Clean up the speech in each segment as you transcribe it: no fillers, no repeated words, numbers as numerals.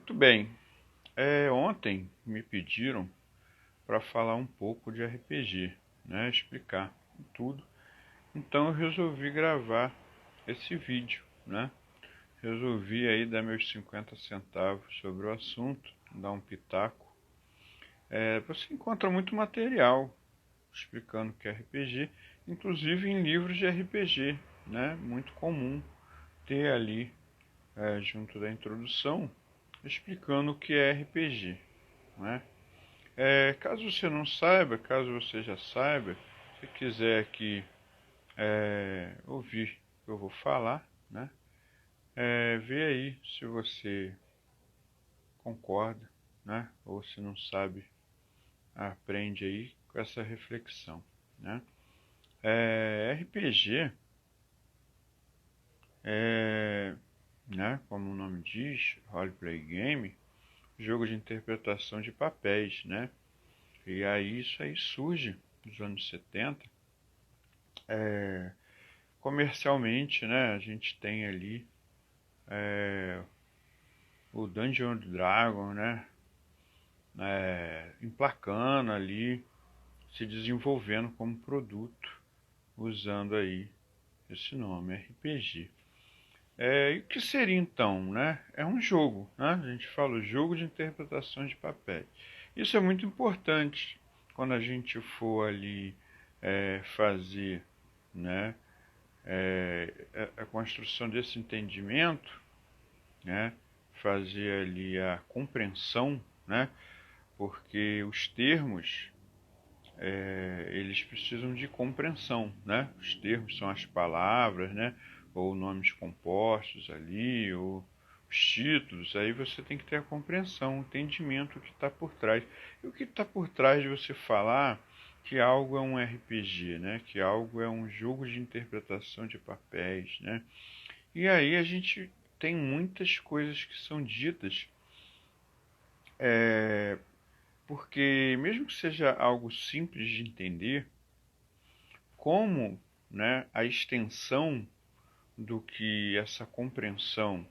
Muito bem. Ontem me pediram para falar um pouco de RPG, né? Explicar tudo. Então eu resolvi gravar esse vídeo, né? Resolvi aí dar meus 50 centavos sobre o assunto, dar um pitaco. Você encontra muito material explicando o que é RPG, inclusive em livros de RPG, né? Muito comum ter ali, junto da introdução, explicando o que é RPG, né? Caso você não saiba, caso você já saiba, se quiser aqui ouvir o que eu vou falar, né? Vê aí se você concorda, né? Ou se não sabe, aprende aí com essa reflexão, né? RPG né? Como o nome diz, roleplay game, jogo de interpretação de papéis, né? E aí isso aí surge nos anos 70. Comercialmente, né, a gente tem ali o Dungeon Dragon, né, emplacando ali, se desenvolvendo como produto, usando aí esse nome, RPG. E o que seria então, né? É um jogo, né? A gente fala jogo de interpretação de papéis. Isso é muito importante quando a gente for ali fazer, né, a construção desse entendimento, né, fazer ali a compreensão, né, porque os termos eles precisam de compreensão, né? Os termos são as palavras, né, ou nomes compostos ali, ou os títulos. Aí você tem que ter a compreensão, o entendimento do que está por trás. E o que está por trás de você falar que algo é um RPG, né? Que algo é um jogo de interpretação de papéis, né? E aí a gente tem muitas coisas que são ditas, porque mesmo que seja algo simples de entender, como, né, a extensão do que essa compreensão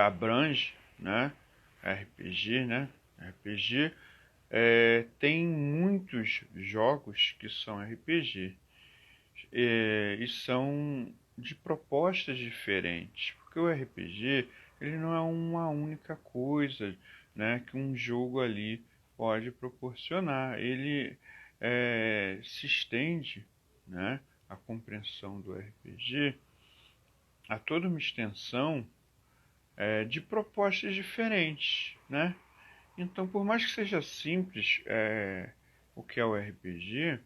abrange, né, RPG, né, RPG tem muitos jogos que são RPG e são de propostas diferentes, porque o RPG ele não é uma única coisa, né, que um jogo ali pode proporcionar. Ele se estende, né, a compreensão do RPG a toda uma extensão de propostas diferentes, né? Então, por mais que seja simples o que é o RPG,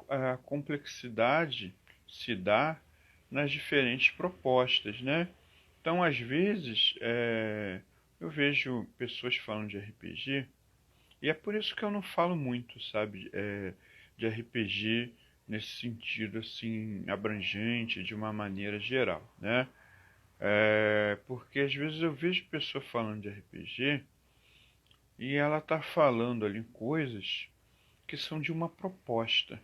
a complexidade se dá nas diferentes propostas, né? Então, às vezes, eu vejo pessoas falando de RPG, e é por isso que eu não falo muito, sabe, de RPG nesse sentido, assim, abrangente, de uma maneira geral, né? Porque às vezes eu vejo pessoa falando de RPG e ela tá falando ali coisas que são de uma proposta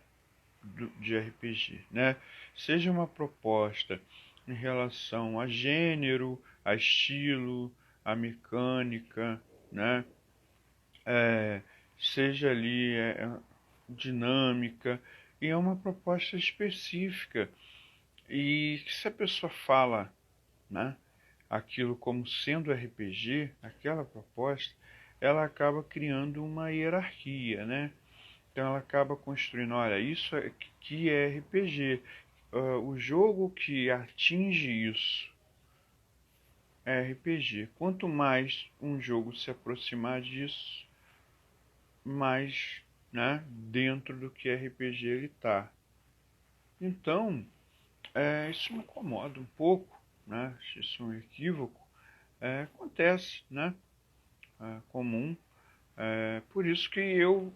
de RPG, né? Seja uma proposta em relação a gênero, a estilo, a mecânica, né? Seja ali dinâmica, e é uma proposta específica. E se a pessoa fala, né, aquilo como sendo RPG, aquela proposta, ela acaba criando uma hierarquia, né? Então ela acaba construindo, olha, isso que é RPG. O jogo que atinge isso é RPG. Quanto mais um jogo se aproximar disso, mais, né, dentro do que RPG ele está. Então, isso me incomoda um pouco, né? Isso é um equívoco. Acontece, né? Comum. Por isso que eu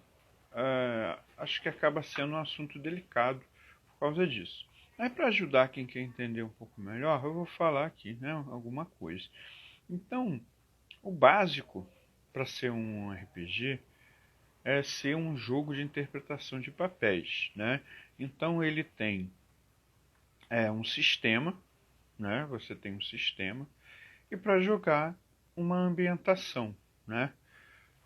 acho que acaba sendo um assunto delicado por causa disso. Aí, para ajudar quem quer entender um pouco melhor, eu vou falar aqui, né, alguma coisa. Então, o básico para ser um RPG é ser um jogo de interpretação de papéis, né? Então ele tem um sistema, né? Você tem um sistema e para jogar uma ambientação, né?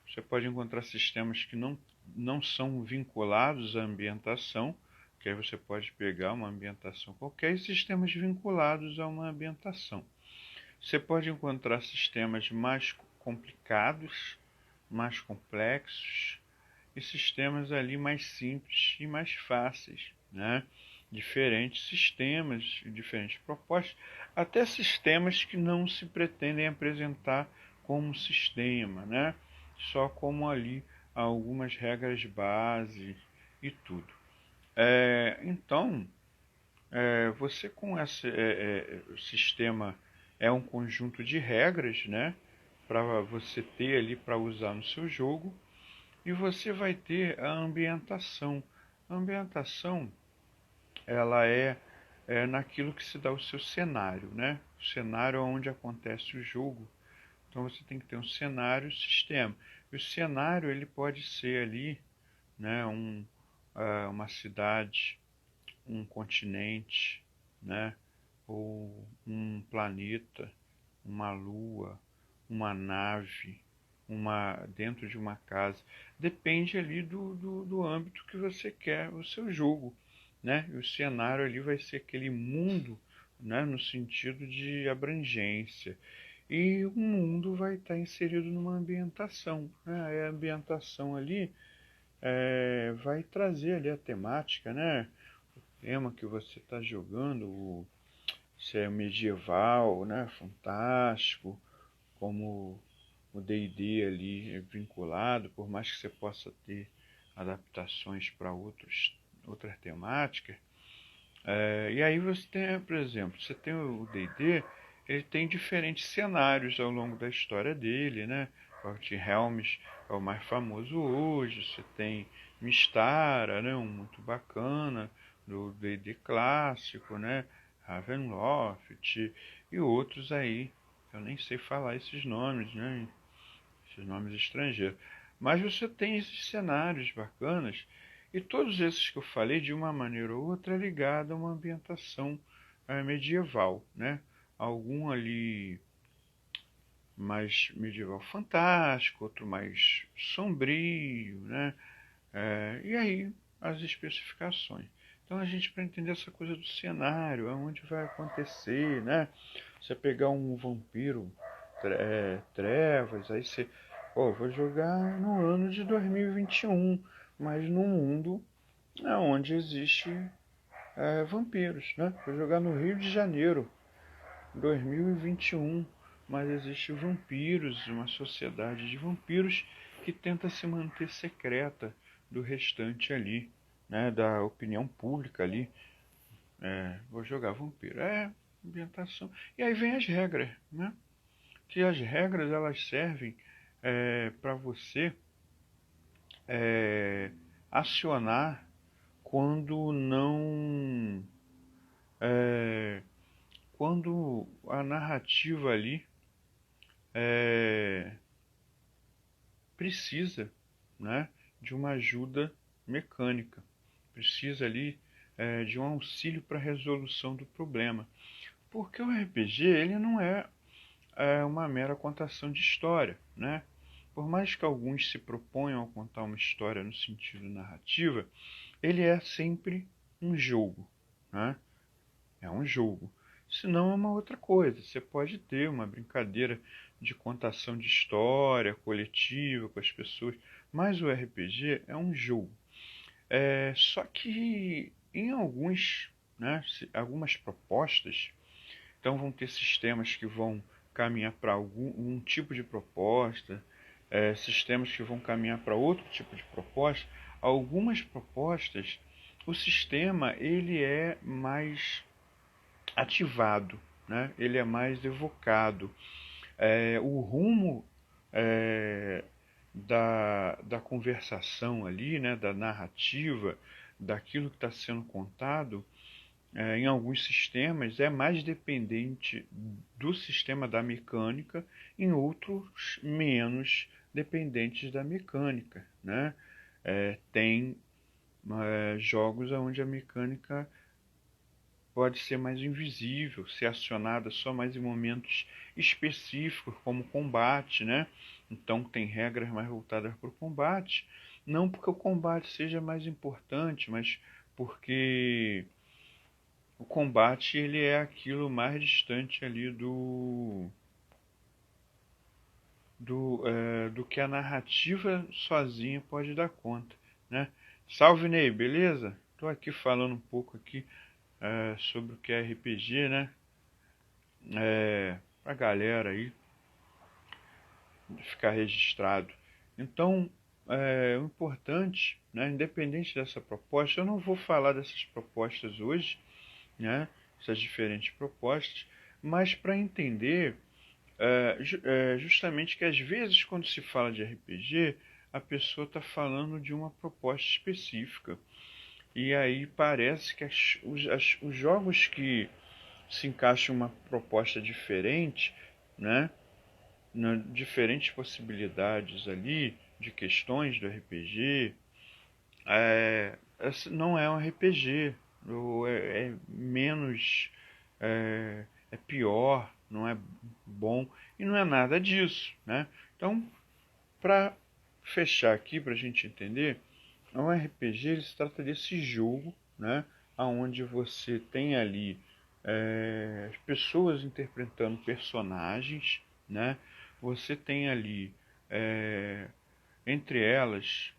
Você pode encontrar sistemas que não são vinculados à ambientação, que aí você pode pegar uma ambientação qualquer, e sistemas vinculados a uma ambientação. Você pode encontrar sistemas mais complicados, mais complexos, e sistemas ali mais simples e mais fáceis, né? Diferentes sistemas, diferentes propostas, até sistemas que não se pretendem apresentar como sistema, né? Só como ali algumas regras base e tudo. Então, você com esse sistema é um conjunto de regras, né? Para você ter ali para usar no seu jogo. E você vai ter a ambientação. A ambientação, ela é naquilo que se dá o seu cenário, né? O cenário é onde acontece o jogo. Então você tem que ter um cenário, sistema. E o cenário ele pode ser ali, né? Uma cidade, um continente, né? Ou um planeta, uma lua, uma nave, dentro de uma casa. Depende ali do âmbito que você quer o seu jogo, né? E o cenário ali vai ser aquele mundo, né? No sentido de abrangência. E o mundo vai estar inserido numa ambientação, né? A ambientação ali vai trazer ali a temática, né? O tema que você está jogando, se é medieval, né? Fantástico, como o D&D ali é vinculado, por mais que você possa ter adaptações para outras temáticas. E aí você tem, por exemplo, você tem o D&D, ele tem diferentes cenários ao longo da história dele, né? O Helms é o mais famoso hoje, você tem Mistara, né? Um muito bacana, do D&D clássico, né? Ravenloft e outros aí, eu nem sei falar esses nomes, né? Esses nomes estrangeiros. Mas você tem esses cenários bacanas e todos esses que eu falei, de uma maneira ou outra, é ligado a uma ambientação medieval, né? Algum ali mais medieval fantástico, outro mais sombrio, né? E aí as especificações. Então a gente, para entender essa coisa do cenário, aonde vai acontecer, né? Você pegar um vampiro trevas, aí você, vou jogar no ano de 2021, mas num mundo onde existe vampiros, né? Vou jogar no Rio de Janeiro, 2021, mas existe vampiros, uma sociedade de vampiros que tenta se manter secreta do restante ali, né? Da opinião pública ali. Vou jogar vampiro. Ambientação. E aí vem as regras, né? Que as regras elas servem para você acionar quando não quando a narrativa ali é, precisa, né, de uma ajuda mecânica, precisa ali de um auxílio para a resolução do problema, porque o RPG ele não é uma mera contação de história, né? Por mais que alguns se proponham a contar uma história no sentido narrativa, ele é sempre um jogo, né? É um jogo. Senão é uma outra coisa. Você pode ter uma brincadeira de contação de história coletiva com as pessoas, mas o RPG é um jogo. Só que em né, algumas propostas, então vão ter sistemas que vão caminhar para algum tipo de proposta, sistemas que vão caminhar para outro tipo de proposta. Algumas propostas, o sistema ele é mais ativado, né? Ele é mais evocado. O rumo da conversação ali, né? Da narrativa, daquilo que está sendo contado, em alguns sistemas é mais dependente do sistema da mecânica, em outros menos dependentes da mecânica, né? Tem jogos onde a mecânica pode ser mais invisível, ser acionada só mais em momentos específicos, como combate, né? Então tem regras mais voltadas para o combate, não porque o combate seja mais importante, mas porque o combate ele é aquilo mais distante ali do que a narrativa sozinha pode dar conta, né? Salve, Ney, beleza? Tô aqui falando um pouco aqui sobre o que é RPG, né? Pra galera aí ficar registrado. Então, o importante, né, independente dessa proposta, eu não vou falar dessas propostas hoje, né? Essas diferentes propostas, mas para entender justamente que às vezes quando se fala de RPG, a pessoa está falando de uma proposta específica. E aí parece que os jogos que se encaixam em uma proposta diferente, né? Diferentes possibilidades ali de questões do RPG, não é um RPG, ou é menos, é pior, não é bom, e não é nada disso, né? Então, para fechar aqui, para a gente entender, um RPG ele se trata desse jogo, né? Onde você tem ali as pessoas interpretando personagens, né? Você tem ali, é, entre elas,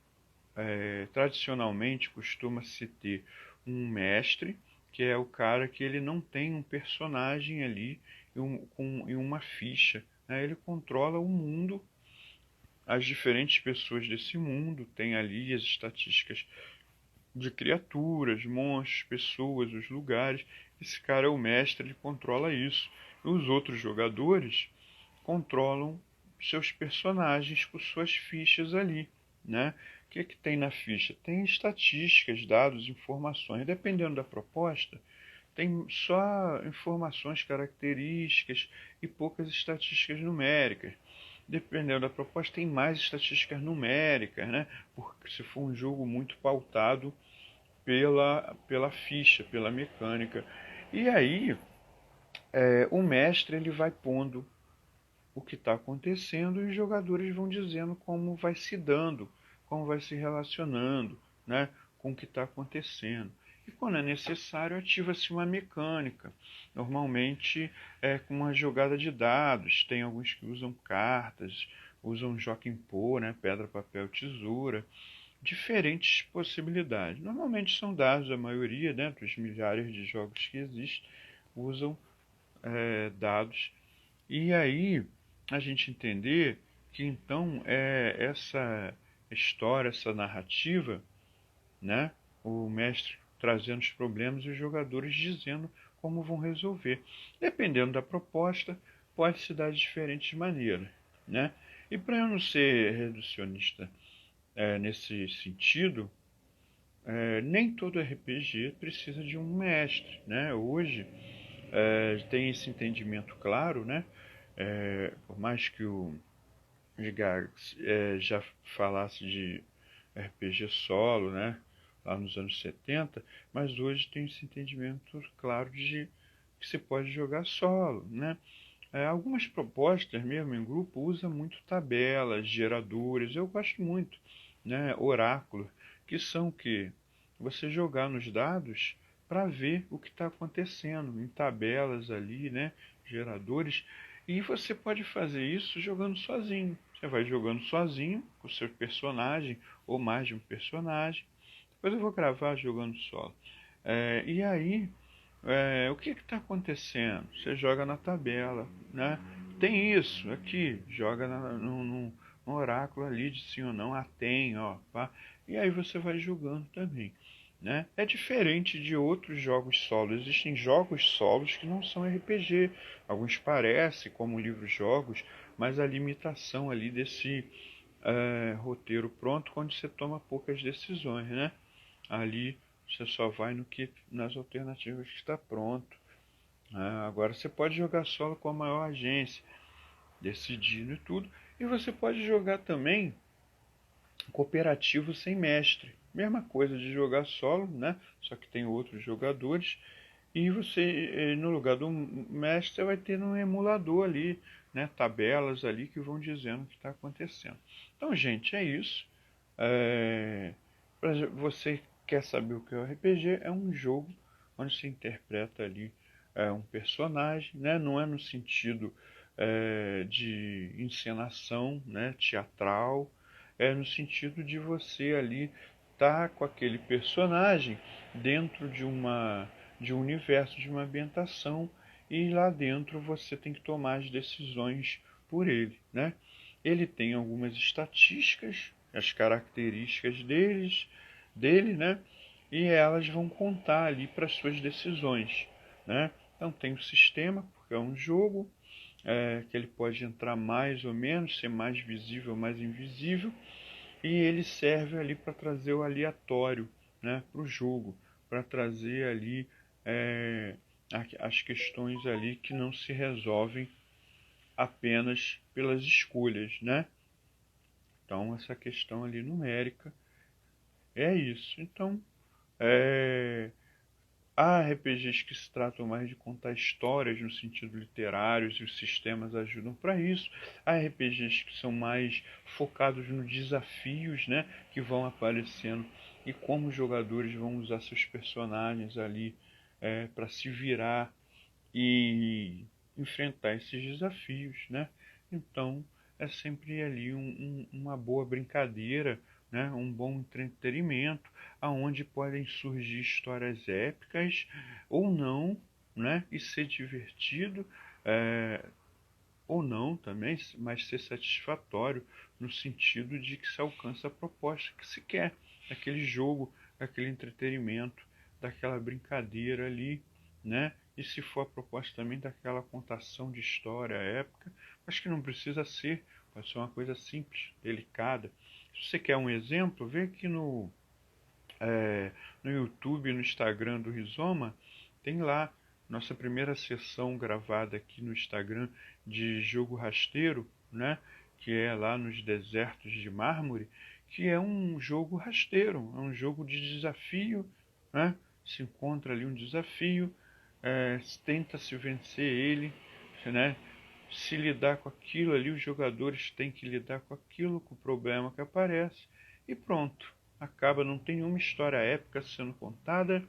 tradicionalmente costuma-se ter um mestre, que é o cara que ele não tem um personagem ali e uma ficha, né? Ele controla o mundo, as diferentes pessoas desse mundo, tem ali as estatísticas de criaturas, monstros, pessoas, os lugares. Esse cara é o mestre, ele controla isso. E os outros jogadores controlam seus personagens com suas fichas ali, né? O que é que tem na ficha? Tem estatísticas, dados, informações. Dependendo da proposta, tem só informações, características e poucas estatísticas numéricas. Dependendo da proposta, tem mais estatísticas numéricas, né? Porque se for um jogo muito pautado pela ficha, pela mecânica. E aí, o mestre ele vai pondo o que está acontecendo e os jogadores vão dizendo como vai se dando, como vai se relacionando, né, com o que está acontecendo. E quando é necessário, ativa-se uma mecânica. Normalmente é com uma jogada de dados. Tem alguns que usam cartas, usam jockey-pô, né, pedra, papel, tesoura. Diferentes possibilidades. Normalmente são dados, a maioria, né, dos milhares de jogos que existem, usam dados. E aí a gente entender que então essa história, essa narrativa, né, o mestre trazendo os problemas e os jogadores dizendo como vão resolver. Dependendo da proposta, pode se dar de diferentes maneiras, né? E para eu não ser reducionista nesse sentido, nem todo RPG precisa de um mestre, né? Hoje tem esse entendimento claro, né? Por mais que o Gygax já falasse de RPG solo, né? Lá nos anos 70, mas hoje tem esse entendimento claro de que se pode jogar solo, né? Algumas propostas mesmo em grupo usam muito tabelas, geradores, eu gosto muito, né? Oráculos, que são que você jogar nos dados para ver o que está acontecendo em tabelas ali, né? Geradores, e você pode fazer isso jogando sozinho. Você vai jogando sozinho com o seu personagem ou mais de um personagem. Depois eu vou gravar jogando solo. E aí o que está acontecendo? Você joga na tabela, né? Tem isso aqui, joga no oráculo ali de sim ou não, tem, ó, pá. E aí você vai jogando também, né? É diferente de outros jogos solos. Existem jogos solos que não são RPG. Alguns parecem como livros-jogos, mas a limitação ali desse roteiro pronto, quando você toma poucas decisões, né? Ali você só vai nas alternativas que está pronto. Agora você pode jogar solo com a maior agência, decidindo e tudo. E você pode jogar também cooperativo sem mestre. Mesma coisa de jogar solo, né? Só que tem outros jogadores. E você, no lugar do mestre, você vai ter um emulador ali, né, tabelas ali que vão dizendo o que está acontecendo. Então, gente, é isso. Pra você quer saber o que é o RPG? É um jogo onde se interpreta ali um personagem, né? Não é no sentido de encenação, né, teatral, é no sentido de você ali estar com aquele personagem dentro de um universo, de uma ambientação, e lá dentro você tem que tomar as decisões por ele, né? Ele tem algumas estatísticas, as características dele, né? E elas vão contar ali para as suas decisões, né? Então tem o sistema, porque é um jogo que ele pode entrar mais ou menos, ser mais visível, mais invisível, e ele serve ali para trazer o aleatório, né, para o jogo, para trazer ali é, as questões ali que não se resolvem apenas pelas escolhas, né? Então essa questão ali numérica é isso. Então há RPGs que se tratam mais de contar histórias no sentido literário e os sistemas ajudam para isso. Há RPGs que são mais focados nos desafios, né, que vão aparecendo e como os jogadores vão usar seus personagens ali para se virar e enfrentar esses desafios, né? Então é sempre ali uma boa brincadeira, né? Um bom entretenimento, aonde podem surgir histórias épicas ou não, né? E ser divertido, é, ou não também, mas ser satisfatório no sentido de que se alcança a proposta que se quer, aquele jogo, aquele entretenimento, daquela brincadeira ali, né? E se for a proposta também daquela contação de história épica, mas que não precisa ser, pode ser uma coisa simples, delicada. Se você quer um exemplo, vê aqui no YouTube, no Instagram do Rizoma, tem lá nossa primeira sessão gravada aqui no Instagram de jogo rasteiro, né? Que é lá nos desertos de mármore, que é um jogo rasteiro, é um jogo de desafio, né? Se encontra ali um desafio, tenta se vencer ele, né? Se lidar com aquilo ali, os jogadores têm que lidar com aquilo, com o problema que aparece, e pronto. Acaba, não tem nenhuma história épica sendo contada,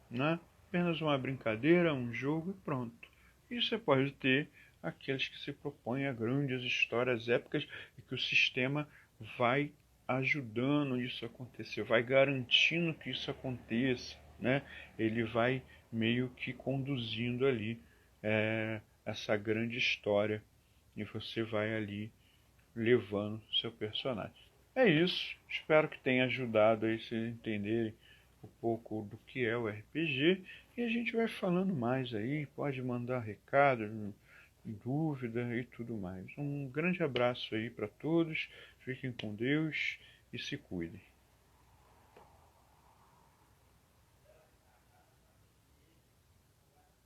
né? Apenas uma brincadeira, um jogo e pronto. E você pode ter aqueles que se propõem a grandes histórias épicas e que o sistema vai ajudando isso a acontecer, vai garantindo que isso aconteça, né? Ele vai meio que conduzindo ali essa grande história e você vai ali levando seu personagem. É isso, espero que tenha ajudado aí vocês entenderem um pouco do que é o RPG e a gente vai falando mais aí, pode mandar recados, dúvida e tudo mais. Um grande abraço aí para todos, fiquem com Deus e se cuidem.